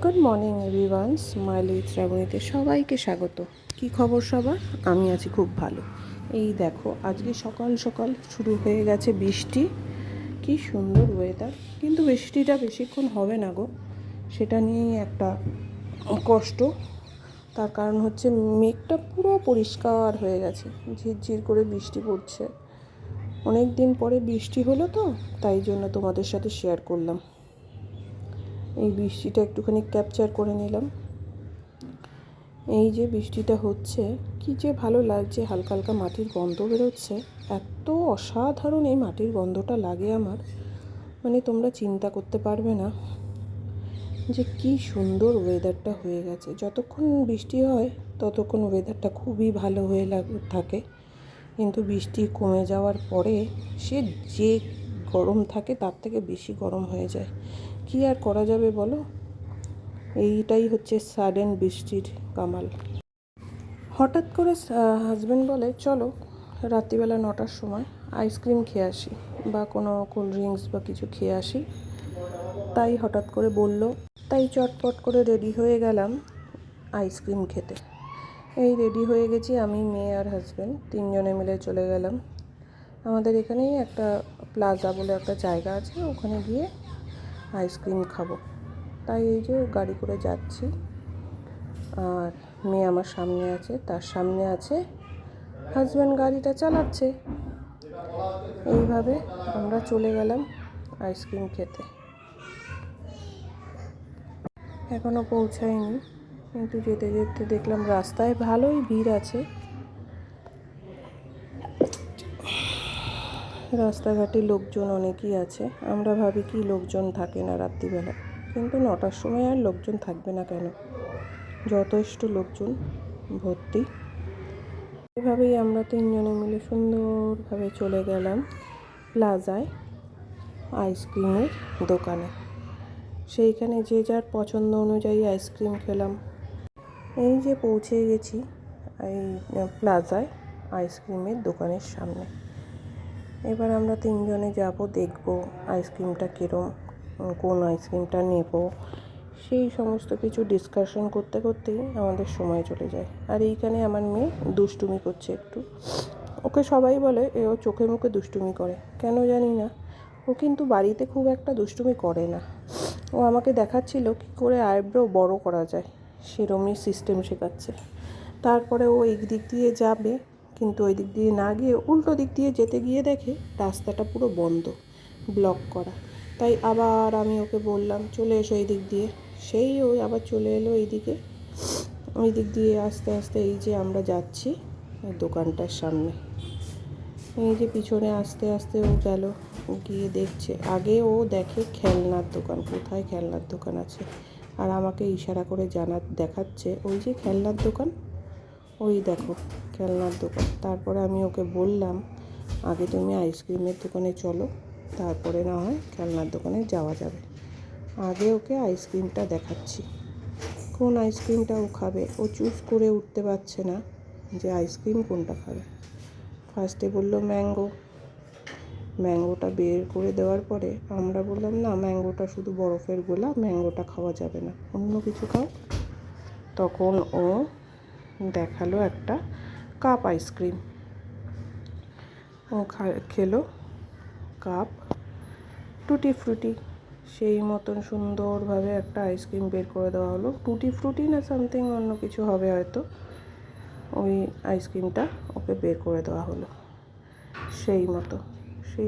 Good morning everyone, smiley শ্রাবণীতে সবাইকে স্বাগত। কি খবর সবার? আমি আছি খুব ভালো। এই দেখো, আজকে সকাল সকাল শুরু হয়ে গেছে বৃষ্টি। কি সুন্দর ওয়েদার, কিন্তু বৃষ্টিটা বেশিক্ষণ হবে না গো, সেটা নিয়েই একটা কষ্ট। তার কারণ হচ্ছে মেঘটা পুরো পরিষ্কার হয়ে গেছে, ঝিরঝির করে বৃষ্টি পড়ছে। অনেক দিন পরে বৃষ্টি হলো তো, তাই জন্য তোমাদের সাথে শেয়ার করলাম। এই বৃষ্টিটা একটুখানি ক্যাপচার করে নিলাম। এই যে বৃষ্টিটা হচ্ছে, কি যে ভালো লাগছে, হালকা হালকা মাটির গন্ধ বেরোচ্ছে। এত অসাধারণ এই মাটির গন্ধটা লাগে আমার, মানে তোমরা চিন্তা করতে পারবে না যে কি সুন্দর ওয়েদারটা হয়ে গেছে। যতক্ষণ বৃষ্টি হয় ততক্ষণ ওয়েদারটা খুবই ভালো হয়ে থাকে, কিন্তু বৃষ্টি কমে যাওয়ার পরে সে যে গরম থাকে তার থেকে বেশি গরম হয়ে যায়। কি আর করা যাবে বলো? এইটাই হচ্ছে সাডেন বৃষ্টির কামাল। হঠাৎ করে হাজব্যান্ড বলে, চলো রাত্রিবেলা 9টার সময় আইসক্রিম খেয়ে আসি বা কোনো কোল্ড ড্রিঙ্কস বা কিছু খেয়ে আসি। তাই হঠাৎ করে বলল, তাই চটপট করে রেডি হয়ে গেলাম আইসক্রিম খেতে। এই রেডি হয়ে গেছি আমি, মেয়ে আর হাজব্যান্ড, তিনজনে মিলে চলে গেলাম। আমাদের এখানেই একটা প্লাজা বলে একটা জায়গা আছে, ওখানে গিয়ে আইসক্রিম খাবো। তাই এই যে গাড়ি করে যাচ্ছি, আর মেয়ে আমার সামনে আছে, তার সামনে আছে হাজব্যান্ড, গাড়িটা চালাচ্ছে। এইভাবে আমরা চলে গেলাম আইসক্রিম খেতে। এখনও পৌঁছায়নি, কিন্তু যেতে যেতে দেখলাম রাস্তায় ভালোই ভিড় আছে। রাস্তাঘাটে লোকজন অনেকই আছে। আমরা ভাবি কি লোকজন থাকে না রাত্রিবেলা, কিন্তু 9টার সময় আর লোকজন থাকবে না কেন, যথেষ্ট লোকজন ভর্তি। এভাবেই আমরা তিনজনে মিলে সুন্দরভাবে চলে গেলাম প্লাজায় আইসক্রিমের দোকানে। সেইখানে যে যার পছন্দ অনুযায়ী আইসক্রিম খেলাম। এই যে পৌঁছে গেছি এই প্লাজায় আইসক্রিমের দোকানের সামনে। এবার আমরা তিনজনে যাব, দেখব আইসক্রিমটা কীরকম, কোন আইসক্রিমটা নেব, সেই সমস্ত কিছু ডিসকাশন করতে করতেই আমাদের সময় চলে যায়। আর এইখানে আমার মেয়ে দুষ্টুমি করছে একটু। ওকে সবাই বলে ও চোখে মুখে দুষ্টুমি করে, কেন জানি না। ও কিন্তু বাড়িতে খুব একটা দুষ্টুমি করে না। ও আমাকে দেখাচ্ছিল কী করে আইব্রো বড় করা যায়, সেরমই সিস্টেম শেখাচ্ছে। তারপরে ও এই দিক দিয়ে যাবে, কিন্তু ওই দিক দিয়ে না গিয়ে উল্টো দিক দিয়ে যেতে গিয়ে দেখে রাস্তাটা পুরো বন্ধ, ব্লক করা। তাই আবার আমি ওকে বললাম, চলে এসো এই দিক দিয়ে। সেই ওই আবার চলে এলো এইদিকে। ওই দিক দিয়ে আস্তে আস্তে এই যে আমরা যাচ্ছি এই দোকানটার সামনে। এই যে পিছনে আস্তে আস্তে ও গেল, গিয়ে দেখছে। আগে ও দেখে খেলনার দোকান, কোথায় খেলনার দোকান আছে, আর আমাকে ইশারা করে দেখাচ্ছে ওই যে খেলনার দোকান, ওই দেখো খেলনার দোকান। তারপরে আমি ওকে বললাম, আগে তুমি আইসক্রিমের দোকানে চলো, তারপরে না হয় খেলনার দোকানে যাওয়া যাবে। আগে ওকে আইসক্রিমটা দেখাচ্ছি, কোন আইসক্রিমটা ও খাবে। ও চুজ করে উঠতে পারছে না যে আইসক্রিম কোনটা খাবে। ফার্স্টে বললো ম্যাঙ্গোটা বের করে দেওয়ার পরে আমরা বললাম, না ম্যাঙ্গোটা শুধু বরফের গোলা, ম্যাঙ্গোটা খাওয়া যাবে না, অন্য কিছু খাও। তখন ও দেখালো একটা কাপ আইসক্রিম। ও খেলো কাপ টুটি ফ্রুটি। সেই মতন সুন্দরভাবে একটা আইসক্রিম বের করে দেওয়া হলো, টুটি ফ্রুটি না সামথিং অন্য কিছু হবে হয়তো। ওই আইসক্রিমটা ওকে বের করে দেওয়া হলো। সেই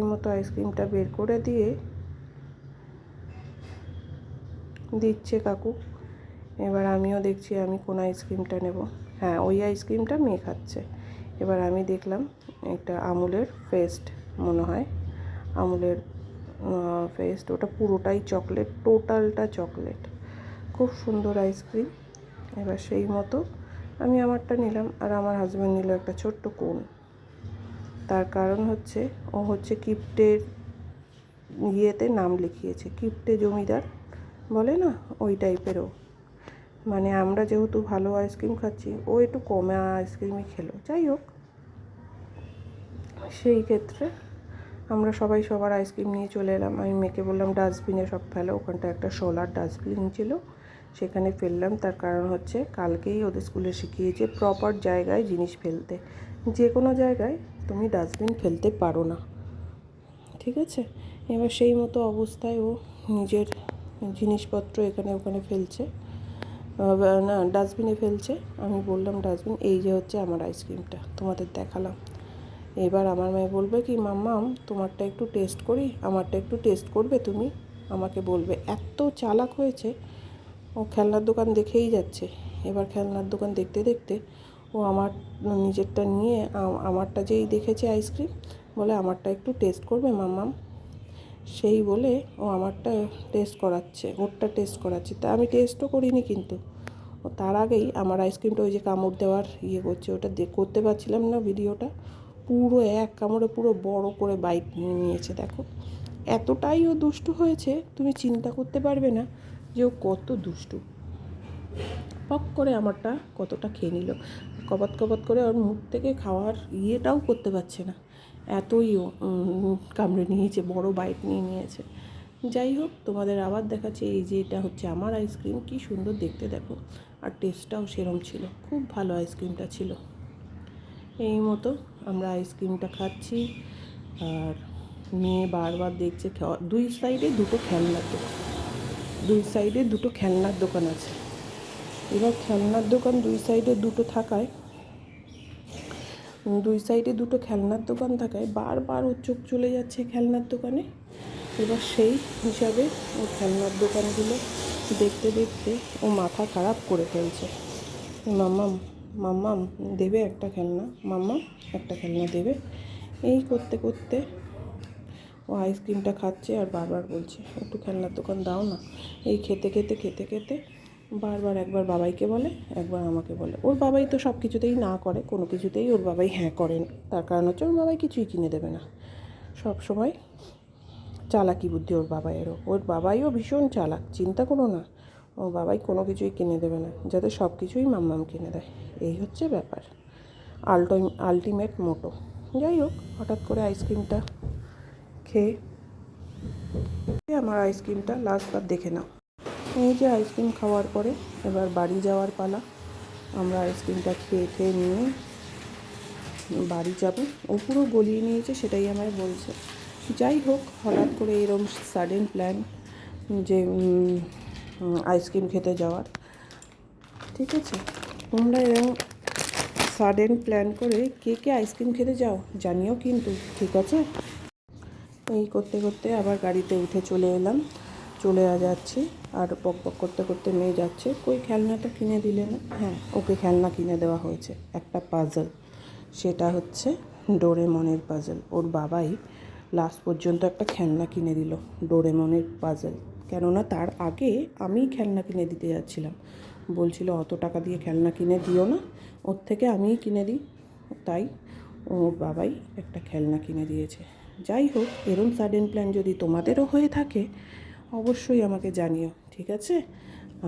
মতো আইসক্রিমটা বের করে দিচ্ছে কাকু। এবার আমিও দেখছি আমি কোন আইসক্রিমটা নেব। হ্যাঁ, ওই আইসক্রিমটা মেয়ে খাচ্ছে। এবার আমি দেখলাম একটা আমুলের ফেস্ট, মনে হয় আমুলের ফেস্ট, ওটা পুরোটাই চকলেট, টোটালটা চকলেট, খুব সুন্দর আইসক্রিম। এবার সেই মতো আমি আমারটা নিলাম, আর আমার হাজব্যান্ড নিল একটা ছোট্ট কোন। তার কারণ হচ্ছে ও হচ্ছে কিপ্টের ইয়েতে নাম লিখিয়েছে, কিপ্টে জমিদার বলে না, ওই টাইপেরও। মানে আমরা যেহেতু ভালো আইসক্রিম খাচ্ছি, ও একটু কমে আইসক্রিমই খেলো। যাই হোক, সেই ক্ষেত্রে আমরা সবাই সবার আইসক্রিম নিয়ে চলে এলাম। আমি মেয়েকে বললাম ডাস্টবিনে সব ফেলো, ওখানটা একটা সোলার ডাস্টবিন ছিল, সেখানে ফেললাম। তার কারণ হচ্ছে কালকেই ওদের স্কুলে শিখিয়েছে প্রপার জায়গায় জিনিস ফেলতে। যে কোনো জায়গায় তুমি ডাস্টবিন ফেলতে পারো না, ঠিক আছে? এবার সেই মতো অবস্থায় ও নিজের জিনিসপত্র এখানে ওখানে ফেলছে, না ডাস্টবিনে ফেলছে। আমি বললাম ডাস্টবিন, এই যে হচ্ছে আমার আইসক্রিমটা তোমাদের দেখালাম। এবার আমার মেয়ে বলবে কি, মাম্মাম তোমারটা একটু টেস্ট করি, আমারটা একটু টেস্ট করবে তুমি, আমাকে বলবে। এত চালাক হয়েছে, ও খেলনার দোকান দেখেই যাচ্ছে। এবার খেলনার দোকান দেখতে দেখতে ও আমার নিজেরটা নিয়ে আমারটা যেই দেখেছে আইসক্রিম, বলে আমারটা একটু টেস্ট করবে মাম্মাম, সেই বলে ও আমারটা টেস্ট করাচ্ছে, ওরটা টেস্ট করাচ্ছে। তা আমি টেস্টও করিনি, কিন্তু ও তার আগেই আমার আইসক্রিমটা ওই যে কামড় দেওয়ার করছে, ওটা করতে পারছিলাম না ভিডিওটা, পুরো এক কামড়ে পুরো বড় করে বাইট নিয়ে নিয়েছে। দেখো এতটাই ও দুষ্টু হয়েছে, তুমি চিন্তা করতে পারবে না যে ও কত দুষ্টু। পক করে আমারটা কতটা খেয়ে নিল, কপাত কপাত করে ওর মুখ থেকে খাওয়ার ইয়েটাও করতে পারছে না, এতই ও কামড়ে নিয়েছে, বড় বাইট নিয়ে নিয়েছে। যাই হোক, তোমাদের আবার দেখাচ্ছে, এই যে এটা হচ্ছে আমার আইসক্রিম, কি সুন্দর দেখতে দেখো, আর টেস্টটাও সেরম ছিল, খুব ভালো আইসক্রিমটা ছিল। এই মতো আমরা আইসক্রিমটা খাচ্ছি, আর মেয়ে বারবার দেখছে। দুই সাইডে দুটো খেলনার দোকান, দুই সাইডে দুটো খেলনার দোকান আছে। এবার খেলনার দোকান দুই সাইডে দুটো থাকায়, দুই সাইডে দুটো খেলনার দোকান থাকায় বারবার ওর চোখ চলে যাচ্ছে খেলনার দোকানে। এবার সেই হিসাবে ও খেলনার দোকানগুলো দেখতে দেখতে ও মাথা খারাপ করে ফেলছে। মাম্মাম মাম্মাম দেবে একটা খেলনা, মাম্মাম একটা খেলনা দেবে, এই করতে করতে ও আইসক্রিমটা খাচ্ছে আর বারবার বলছে একটু খেলনার দোকান দাও না। এই খেতে খেতে খেতে খেতে বারবার একবার বাবাইকে বলে, একবার আমাকে বলে। ওর বাবাই তো সব কিছুতেই না করে, কোনো কিছুতেই ওর বাবাই হ্যাঁ করেন। তার কারণ হচ্ছে ওর বাবাই কিছুই কিনে দেবে না, সব সময় চালাকি বুদ্ধি ওর বাবাইয়েরও। ওর বাবাইও ভীষণ চালাক, চিন্তা করো না, ওর বাবাই কোনো কিছুই কিনে দেবে না, যাতে সব কিছুই মাম্মাম কিনে দেয়। এই হচ্ছে ব্যাপার, আলটিমেট মোটো। যাই হোক, হঠাৎ করে আইসক্রিমটা খেয়ে, আমার আইসক্রিমটা লাস্টবার দেখে নাও। এই যে আইসক্রিম খাওয়ার পরে এবার বাড়ি যাওয়ার পালা। আমরা আইসক্রিমটা খেয়ে খেয়ে নিয়ে বাড়ি যাব। ও পুরো গলিয়ে নিয়েছে, সেটাই আমায় বলছে। যাই হোক, হঠাৎ করে এরকম সাডেন প্ল্যান যে আইসক্রিম খেতে যাওয়ার, ঠিক আছে? তোমরা এরকম সাডেন প্ল্যান করে কে কে আইসক্রিম খেতে যাও জানিও কিন্তু, ঠিক আছে? এই করতে করতে আবার গাড়িতে উঠে চলে এলাম, চলে যাচ্ছি। আর বক বক করতে করতে মেয়ে যাচ্ছে, কই খেলনাটা কিনে দিলে না? হ্যাঁ, ওকে খেলনা কিনে দেওয়া হয়েছে, একটা পাজল। সেটা হচ্ছে ডোরেমনের পাজল। ওর বাবাই লাস্ট পর্যন্ত একটা খেলনা কিনে দিল, ডোরেমনের পাজল। কেননা তার আগে আমি খেলনা কিনে দিতে যাচ্ছিলাম, বলছিল অত টাকা দিয়ে খেলনা কিনে দিও না, ওর থেকে আমিই কিনে দিই। তাই ওর বাবাই একটা খেলনা কিনে দিয়েছে। যাই হোক, এরম সাডেন প্ল্যান যদি তোমাদেরও হয়ে থাকে অবশ্যই আমাকে জানিও, ঠিক আছে?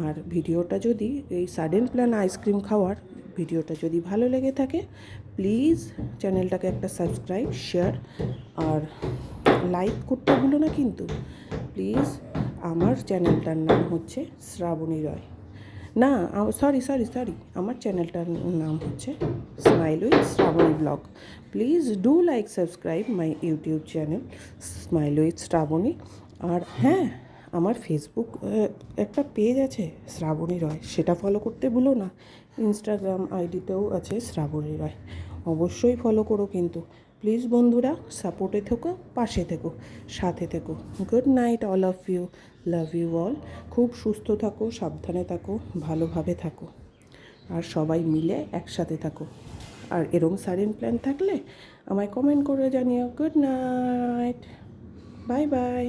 আর ভিডিওটা যদি, এই সাডেন প্ল্যান আইসক্রিম খাওয়ার ভিডিওটা যদি ভালো লেগে থাকে, প্লিজ চ্যানেলটাকে একটা সাবস্ক্রাইব, শেয়ার আর লাইক করতে ভুলো না কিন্তু, প্লিজ। আমার চ্যানেলটার নাম হচ্ছে শ্রাবণী রয়, না সরি, আমার চ্যানেলটার নাম হচ্ছে smile with Shraboni blog. Please do like subscribe my YouTube channel smile with Shraboni. আর হ্যাঁ, আমার ফেসবুক একটা পেজ আছে শ্রাবণী রয়, সেটা ফলো করতে ভুলো না। ইনস্টাগ্রাম আইডিতেও আছে শ্রাবণী রয়, অবশ্যই ফলো করো কিন্তু। প্লিজ বন্ধুরা, সাপোর্টে থেকো, পাশে থেকো, সাথে থেকো। Good night all of you, love you all. খুব সুস্থ থাকো, সাবধানে থাকো, ভালোভাবে থাকো, আর সবাই মিলে একসাথে থাকো। আর এরম সাডেন প্ল্যান থাকলে আমায় কমেন্ট করে জানিও। Good night, bye bye.